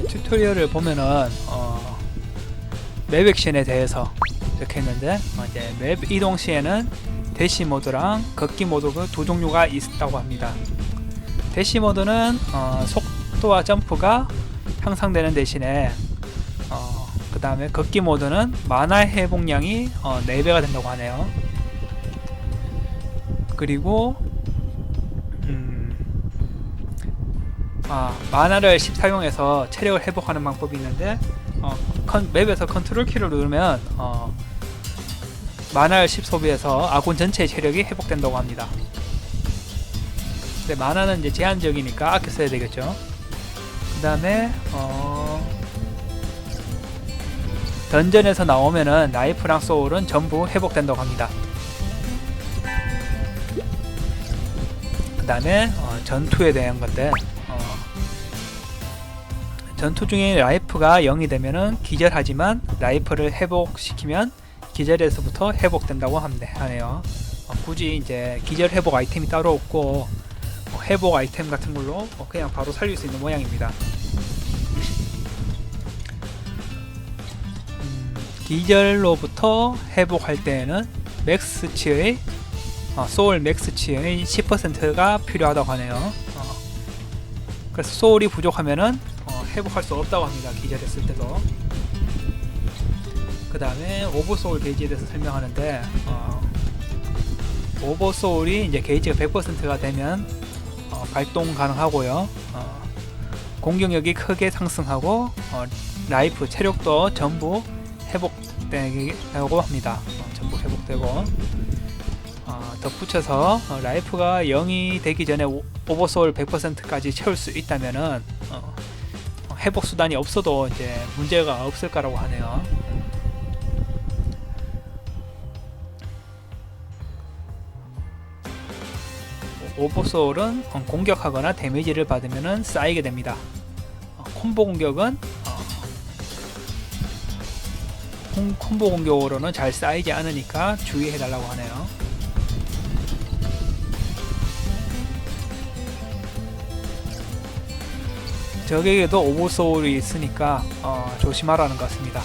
튜토리얼을 보면은 맵 액션에 대해서 이렇게 했는데 이제 맵 이동 시에는 대시 모드랑 걷기 모드 그 두 종류가 있다고 합니다. 대시 모드는 속도와 점프가 향상되는 대신에 그 다음에 걷기 모드는 마나 회복량이 4배가 된다고 하네요. 그리고 마나를 10 사용해서 체력을 회복하는 방법이 있는데 맵에서 컨트롤 키를 누르면 마나를 10 소비해서 아군 전체의 체력이 회복된다고 합니다. 근데 마나는 이제 제한적이니까 아껴 써야 되겠죠. 그 다음에 던전에서 나오면은 라이프랑 소울은 전부 회복된다고 합니다. 그 다음에 전투에 대한 건데 전투 중에 라이프가 0이 되면은 기절하지만 라이프를 회복시키면 기절에서부터 회복된다고 하네요. 굳이 이제 기절 회복 아이템이 따로 없고 회복 아이템 같은 걸로 그냥 바로 살릴 수 있는 모양입니다. 기절로부터 회복할 때에는 맥스치의 소울 맥스치의 10%가 필요하다고 하네요. 그래서 소울이 부족하면은 회복할 수 없다고 합니다. 기절했을 때도. 그 다음에 오버소울 게이지에 대해서 설명하는데 오버소울이 이제 게이지가 100%가 되면 발동 가능하고요. 공격력이 크게 상승하고 라이프 체력도 전부 회복되고 합니다. 전부 회복되고 덧붙여서 라이프가 0이 되기 전에 오버소울 100%까지 채울 수 있다면은 회복 수단이 없어도 이제 문제가 없을 거라고 하네요. 오버소울은 공격하거나 데미지를 받으면 쌓이게 됩니다. 콤보 공격은 콤보 공격으로는 잘 쌓이지 않으니까 주의해달라고 하네요. 적에게도 오버소울이 있으니까 조심하라는 것 같습니다.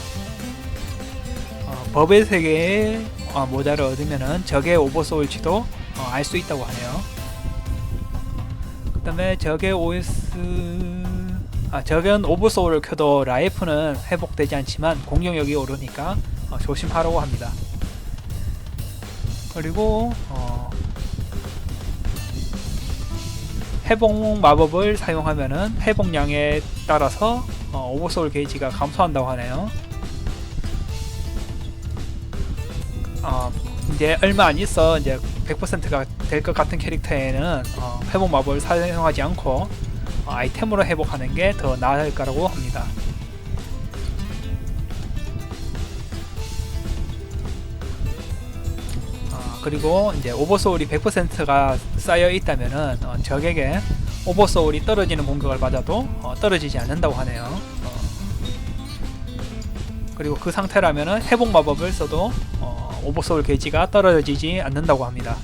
법의 세계에 모자를 얻으면은 적의 오버소울치도 알 수 있다고 하네요. 그 다음에 적의 적은 오버소울을 켜도 라이프는 회복되지 않지만 공격력이 오르니까 조심하라고 합니다. 그리고 회복 마법을 사용하면은 회복량에 따라서 오버소울 게이지가 감소한다고 하네요. 이제 얼마 안 있어 이제 100%가 될 것 같은 캐릭터에는 회복 마법을 사용하지 않고 아이템으로 회복하는 게 더 나을 거라고 합니다. 그리고 이제 오버소울이 100%가 쌓여 있다면은 적에게 오버소울이 떨어지는 공격을 맞아도 떨어지지 않는다고 하네요. 그리고 그 상태라면은 회복 마법을 써도 오버소울 게이지가 떨어지지 않는다고 합니다.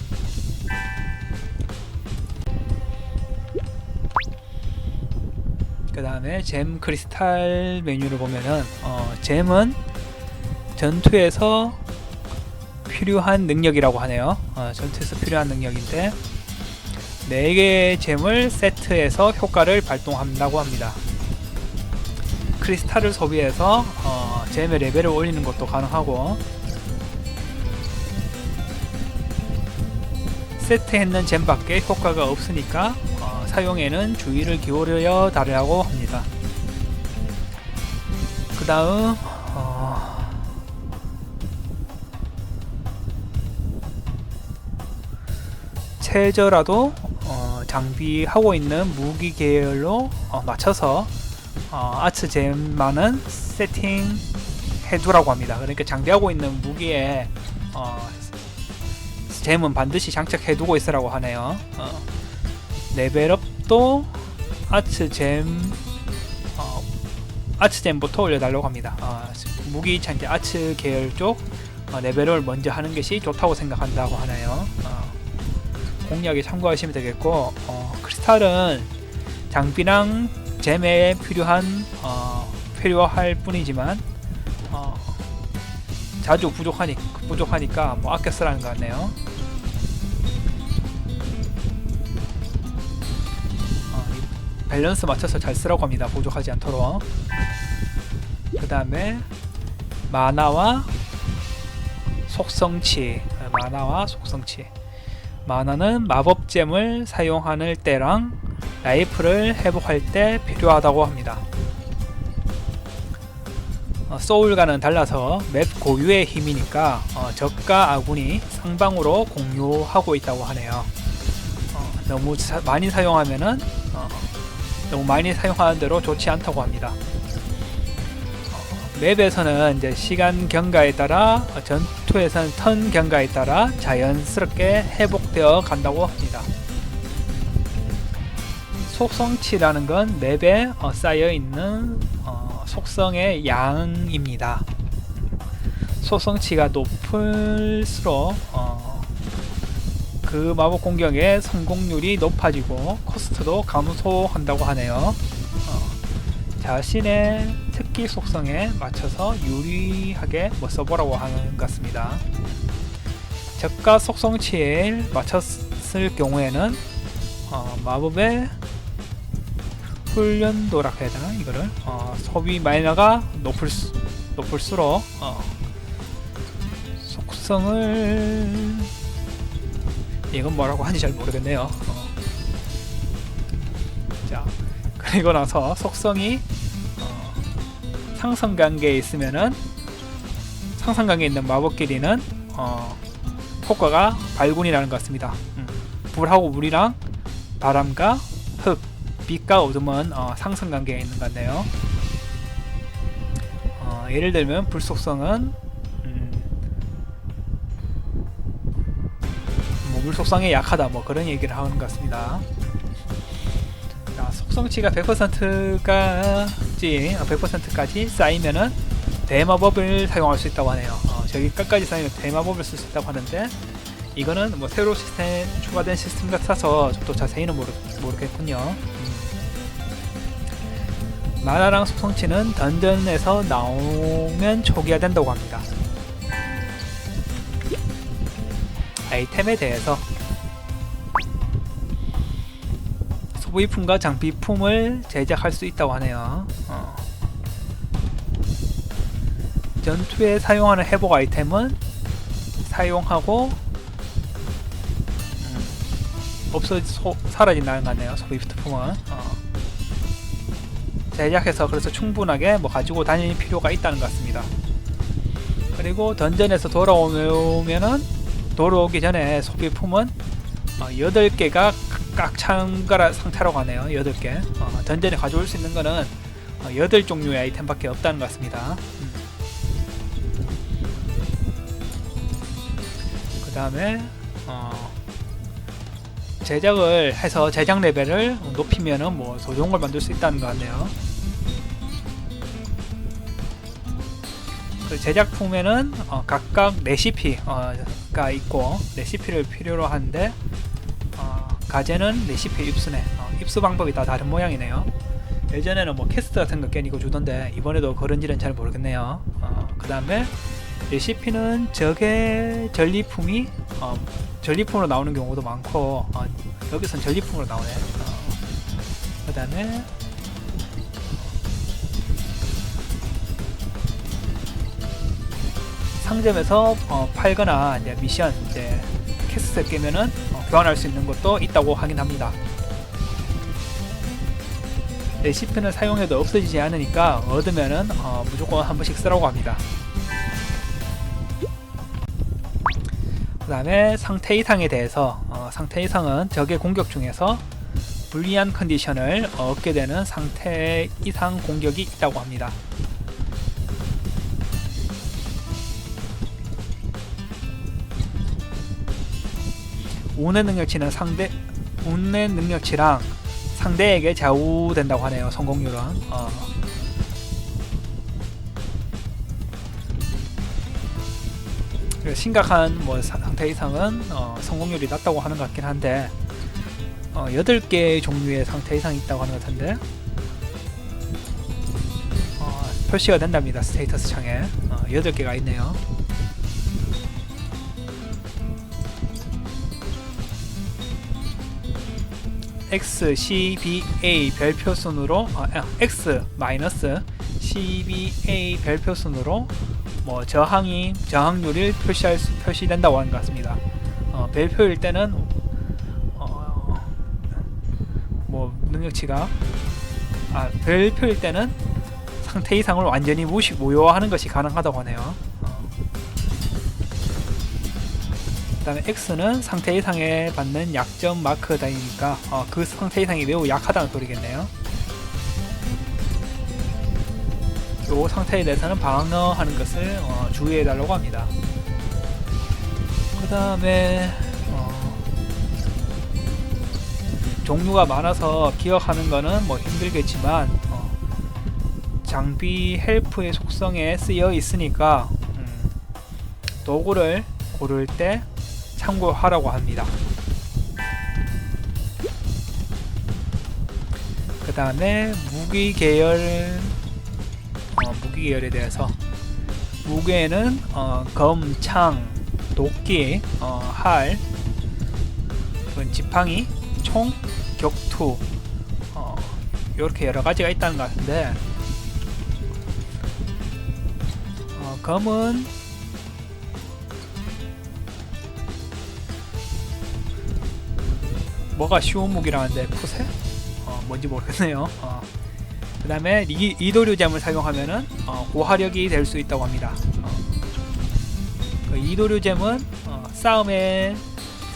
그 다음에 잼 크리스탈 메뉴를 보면은 잼은 전투에서 필요한 능력이라고 하네요. 전투에서 필요한 능력인데 4개의 잼을 세트해서 효과를 발동한다고 합니다. 크리스탈을 소비해서 잼의 레벨을 올리는 것도 가능하고 세트했는 잼밖에 효과가 없으니까 사용에는 주의를 기울여 달라고 합니다. 그 다음 최저라도 장비하고 있는 무기 계열로 맞춰서 아츠잼만은 세팅 해두라고 합니다. 그러니까 장비하고 있는 무기에 잼은 반드시 장착해두고 있으라고 하네요. 레벨업도 아츠잼부터 올려달라고 합니다. 무기 장비 아츠 계열 쪽 레벨을 먼저 하는 것이 좋다고 생각한다고 하네요. 공략에 참고하시면 되겠고 크리스탈은 장비랑 잼에 필요할 뿐이지만 자주 부족하니까 뭐 아껴 쓰라는 것 같네요. 밸런스 맞춰서 잘 쓰라고 합니다. 부족하지 않도록. 그 다음에 만화와 속성치. 만화는 마법잼을 사용하는 때랑 라이프를 회복할 때 필요하다고 합니다. 소울과는 달라서 맵 고유의 힘이니까 적과 아군이 상방으로 공유하고 있다고 하네요. 너무 많이 사용하면은 너무 많이 사용하는 대로 좋지 않다고 합니다. 맵에서는 이제 시간 경과에 따라, 전투에서는 턴 경과에 따라 자연스럽게 회복되어 간다고 합니다. 속성치라는 건 맵에 쌓여 있는 속성의 양입니다. 속성치가 높을수록 그 마법 공격의 성공률이 높아지고 코스트도 감소한다고 하네요. 자신의 특기 속성에 맞춰서 유리하게 써보라고 하는 것 같습니다. 적가 속성치에 맞췄을 경우에는 마법의 훈련도라고 해야 되나 이거를 소비 마이너가 높을수록 속성을 이건 뭐라고 하는지 잘 모르겠네요. 자, 그리고 나서 속성이 상승관계에 있으면은 상승관계에 있는 마법끼리는 효과가 발군이라는 것 같습니다. 불하고 물이랑 바람과 흙, 빛과 어둠은 상승관계에 있는 것 같네요. 예를 들면 불속성은 물 속성에 약하다 뭐 그런 얘기를 하는 것 같습니다. 자, 속성치가 100%까지 쌓이면은 대마법을 사용할 수 있다고 하네요. 저기 끝까지 쌓이면 대마법을 쓸 수 있다고 하는데 이거는 뭐 새로 추가된 시스템 같아서 또 자세히는 모르겠군요. 만화랑 속성치는 던전에서 나오면 초기화된다고 합니다. 아이템에 대해서 소비품과 장비품을 제작할 수 있다고 하네요. 전투에 사용하는 회복 아이템은 사용하고 사라진다는 것 같네요. 소비품은 제작해서 그래서 충분하게 가지고 다닐 필요가 있다는 것 같습니다. 그리고 던전에서 돌아오기 전에 소비품은 8개가 꽉 찬 상태라고 하네요. 8개. 던전에 가져올 수 있는 거는 8종류의 아이템밖에 없다는 것 같습니다. 그 다음에 제작을 해서 제작 레벨을 높이면은 더 좋은 걸 만들 수 있다는 것 같네요. 그 제작품에는 각각 레시피가 있고 레시피를 필요로 하는데 가제는 레시피 입수 방법이 다 다른 모양이네요. 예전에는 퀘스트 같은 거 깨니고 주던데 이번에도 그런지는 잘 모르겠네요. 그 다음에 레시피는 적의 전리품으로 나오는 경우도 많고 여기선 전리품으로 나오네. 그 다음에 상점에서 팔거나 이제 미션 퀘스트 깨면은 교환할 수 있는 것도 있다고 하긴 합니다. 레시피는 사용해도 없어지지 않으니까 얻으면은 무조건 한 번씩 쓰라고 합니다. 그 다음에 상태 이상에 대해서 상태 이상은 적의 공격 중에서 불리한 컨디션을 얻게 되는 상태 이상 공격이 있다고 합니다. 운의 능력치랑 상대에게 좌우된다고 하네요. 성공률은 심각한 상태 이상은 성공률이 낮다고 하는 것 같긴 한데 8개 종류의 상태 이상이 있다고 하는 것 같은데 표시가 된답니다. 스테이터스 창에 8개가 있네요. XCBA 별표순으로 X 마이너스 CBA 별표순으로 뭐 저항률을 표시된다고 하는 것 같습니다. 별표일 때는 뭐 능력치가 별표일 때는 상태 이상을 완전히 무효화하는 것이 가능하다고 하네요. 그 다음에 X는 상태 이상에 받는 약점 마크 단위니까 그 상태 이상이 매우 약하다는 소리겠네요. 이 상태에 대해서는 방어하는 것을 주의해 달라고 합니다. 그 다음에 종류가 많아서 기억하는 거는 뭐 힘들겠지만 장비 헬프의 속성에 쓰여 있으니까 도구를 고를 때 참고하라고 합니다. 그 다음에 무기 계열에 대해서 무게는 검, 창, 도끼, 활, 지팡이, 총, 격투 이렇게 여러 가지가 있다는 것 같은데 검은 뭐가 쉬운 무기라는데 푸세? 뭔지 모르겠네요. 그 다음에 이도류잼을 사용하면은 고화력이 될 수 있다고 합니다. 그 이도류잼은 싸움의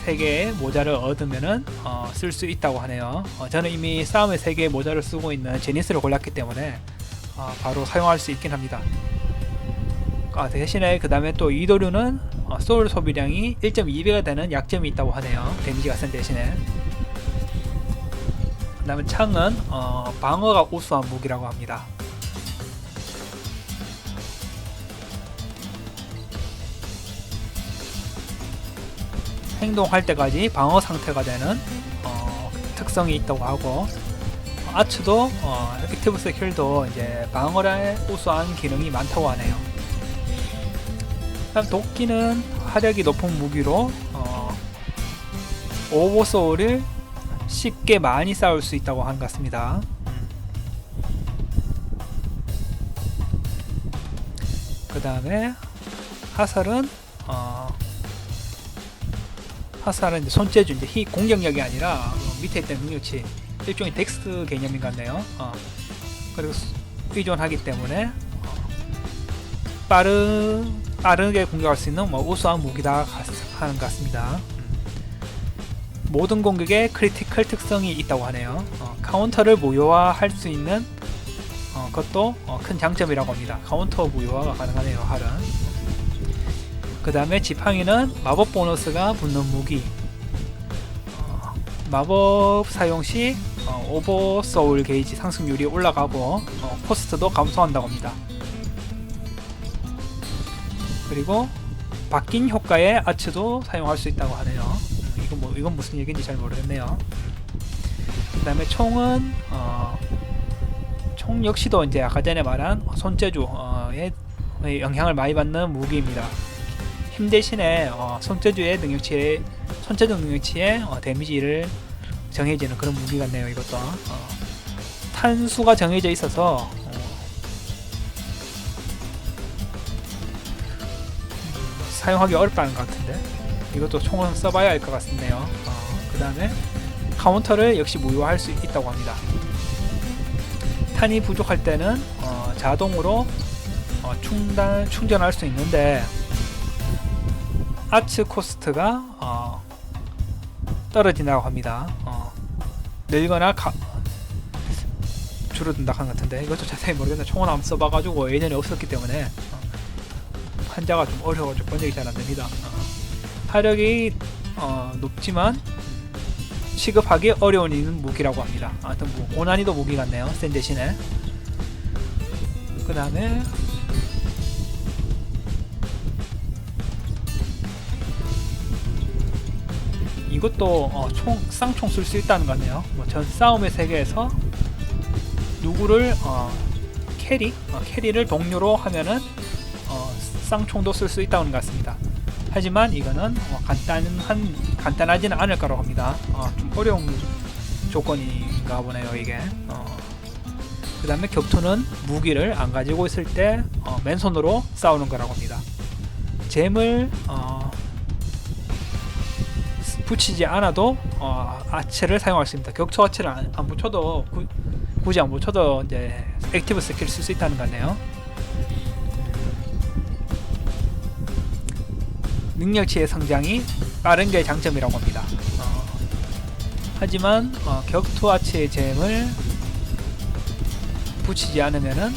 세계의 모자를 얻으면은 쓸 수 있다고 하네요. 저는 이미 싸움의 세계의 모자를 쓰고 있는 제니스를 골랐기 때문에 바로 사용할 수 있긴 합니다. 대신에 그 다음에 또 이도류는 소울 소비량이 1.2배가 되는 약점이 있다고 하네요. 데미지가 센 대신에. 그 다음에 창은 방어가 우수한 무기라고 합니다. 행동할 때까지 방어 상태가 되는 특성이 있다고 하고 아츠도 액티브 스킬도 이제 방어에 우수한 기능이 많다고 하네요. 다음 도끼는 화력이 높은 무기로 오버소울을 쉽게 많이 쌓을 수 있다고 한 것 같습니다. 그 다음에 화살은 이제 손재주, 이제 공격력이 아니라 밑에 있던 능력치 일종의 덱스 개념인 것 같네요. 그리고 의존하기 때문에 빠르게 공격할 수 있는 우수한 무기다 하는 것 같습니다. 모든 공격에 크리티컬 특성이 있다고 하네요. 카운터를 무효화할 수 있는 것도 큰 장점이라고 합니다. 카운터 무효화가 가능하네요. 활은. 그 다음에 지팡이는 마법 보너스가 붙는 무기. 마법 사용 시 오버 소울 게이지 상승률이 올라가고 코스트도 감소한다고 합니다. 그리고 바뀐 효과의 아츠도 사용할 수 있다고 하네요. 이건 무슨 얘기인지 잘 모르겠네요. 그 다음에 총은 총 역시도 이제 아까 전에 말한 손재주에 영향을 많이 받는 무기입니다. 힘 대신에 손재주 능력치에 데미지를 정해지는 그런 무기 같네요. 이것도 탄수가 정해져 있어서 사용하기 어렵다는 것 같은데 이것도 총은 써봐야 할 것 같네요. 그 다음에 카운터를 역시 무효화할 수 있다고 합니다. 탄이 부족할 때는 자동으로 충전할 수 있는데 아츠 코스트가 떨어진다고 합니다. 늘거나 줄어든다 한 것 같은데 이것도 자세히 모르겠는데 총은 안 써봐가지고 예전에 없었기 때문에 한자가 좀 어려워가지고 번역이 잘 안됩니다. 화력이 높지만 취급하기 어려운 무기라고 합니다. 하여튼 고난이도 무기 같네요. 센 대신에. 그 다음에 이것도 쌍총 쓸 수 있다는 것 같네요. 전 싸움의 세계에서 누구를 캐리를 동료로 하면은 쌍총도 쓸 수 있다는 것 같습니다. 하지만 이거는 간단하지는 않을 거라고 합니다. 좀 어려운 조건인가 보네요 이게. 그 다음에 격투는 무기를 안 가지고 있을 때 맨손으로 싸우는 거라고 합니다. 잼을 붙이지 않아도 아체를 사용할 수 있습니다. 격투 아체를 안 붙여도 굳이 안 붙여도 이제 액티브 스킬 쓸 수 있다는 거 같네요. 능력치의 성장이 빠른 게 장점이라고 합니다. 하지만 격투 아체의 잼을 붙이지 않으면은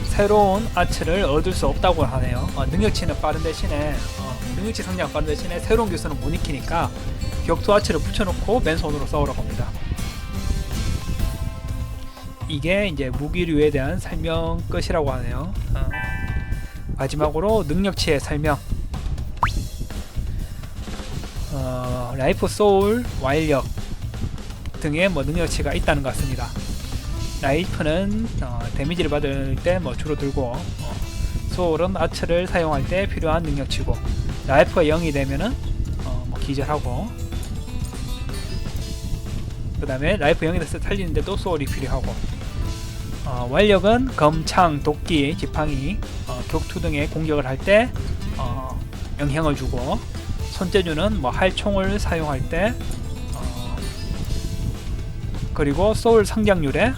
새로운 아츠를 얻을 수 없다고 하네요. 능력치는 빠른 대신에 능력치 성장 빠른 대신에 새로운 기술은 못 익히니까 격투 아츠를 붙여놓고 맨손으로 싸우라고 합니다. 이게 이제 무기류에 대한 설명 끝이라고 하네요. 마지막으로 능력치의 설명. 라이프 소울, 와일력 등의 능력치가 있다는 것 같습니다. 라이프는 데미지를 받을 때 주로 들고, 소울은 아츠를 사용할 때 필요한 능력치고, 라이프가 0이 되면은 기절하고, 그 다음에 라이프 0이 돼서 살리는데도 소울이 필요하고, 완력은 검, 창, 도끼, 지팡이, 격투 등의 공격을 할 때 영향을 주고, 손재주는 활총을 사용할 때, 그리고 소울 성장률에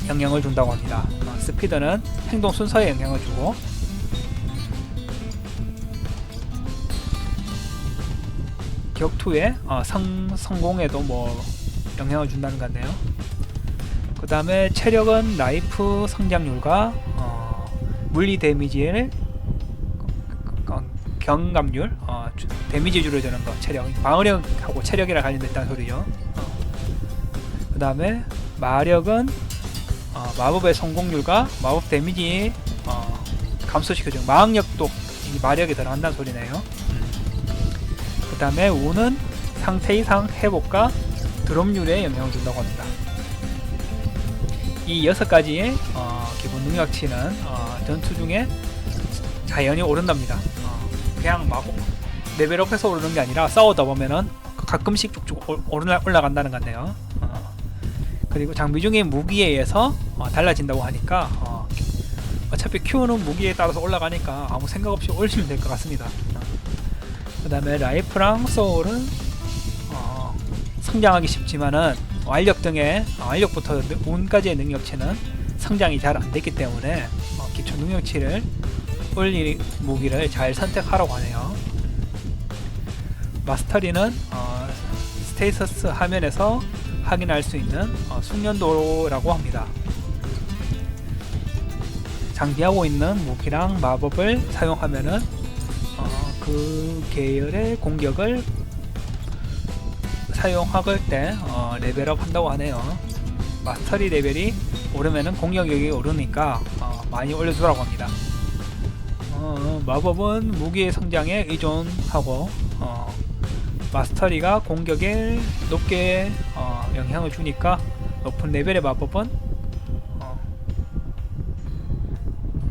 영향을 준다고 합니다. 스피드는 행동 순서에 영향을 주고, 격투의 성공에도 영향을 준다는 것 같네요. 그 다음에 체력은 라이프 성장률과 물리 데미지의 경감률, 데미지 줄여주는 거, 체력, 방어력하고 체력이랑 관련됐다는 소리죠. 그 다음에 마력은 마법의 성공률과 마법 데미지 감소시켜주는 마학력도 마력이 들어간다는 소리네요. 그 다음에 운은 상태 이상 회복과 드롭률에 영향을 준다고 합니다. 이 6가지의 기본 능력치는 전투 중에 자연히 오른답니다. 그냥 레벨업해서 오르는 게 아니라 싸우다 보면은 가끔씩 쭉쭉 올라간다는 것 같네요. 그리고 장비 중에 무기에 의해서 달라진다고 하니까 어차피 Q는 무기에 따라서 올라가니까 아무 생각 없이 올리면 될 것 같습니다. 그 다음에 라이프랑 소울은 성장하기 쉽지만은 완력 등의 완력부터 운까지의 능력치는 성장이 잘 안됐기 때문에 기초 능력치를 올릴 무기를 잘 선택하라고 하네요. 마스터리는 스테이터스 화면에서 확인할 수 있는 숙련도라고 합니다. 장비하고 있는 무기랑 마법을 사용하면은 그 계열의 공격을 사용할 때 레벨업 한다고 하네요. 마스터리 레벨이 오르면은 공격력이 오르니까 많이 올려주라고 합니다. 마법은 무기의 성장에 의존하고 마스터리가 공격에 높게 영향을 주니까 높은 레벨의 마법은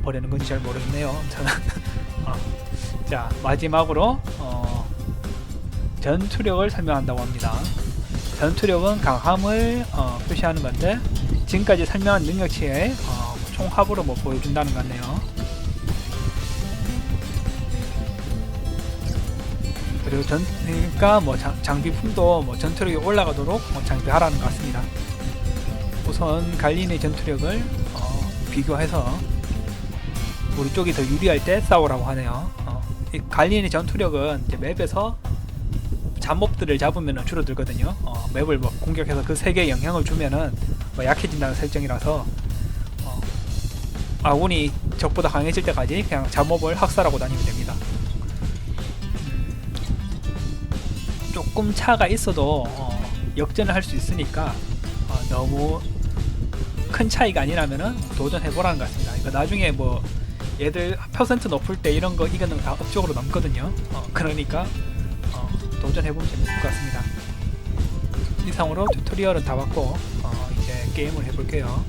버리는 건지 잘 모르겠네요. 저는 자, 마지막으로 전투력을 설명한다고 합니다. 전투력은 강함을 표시하는 건데 지금까지 설명한 능력치의 총합으로 보여준다는 것 같네요. 그리고 그러니까 장비품도 전투력이 올라가도록 장비하라는 것 같습니다. 우선 갈린의 전투력을 비교해서 우리 쪽이 더 유리할 때 싸우라고 하네요. 이 갈린의 전투력은 이제 맵에서 잡몹들을 잡으면 줄어들거든요. 맵을 공격해서 그 세계에 영향을 주면은 약해진다는 설정이라서 아군이 적보다 강해질 때까지 그냥 잡몹을 학살하고 다니면 됩니다. 조금 차가 있어도 역전을 할 수 있으니까 너무 큰 차이가 아니라면은 도전해보라는 것 같습니다. 이거 나중에 얘들 퍼센트 높을 때 이런 거 이거는 다 업적으로 남거든요. 그러니까 도전해보면 재밌을 것 같습니다. 이상으로 튜토리얼은 다 봤고 이제 게임을 해볼게요.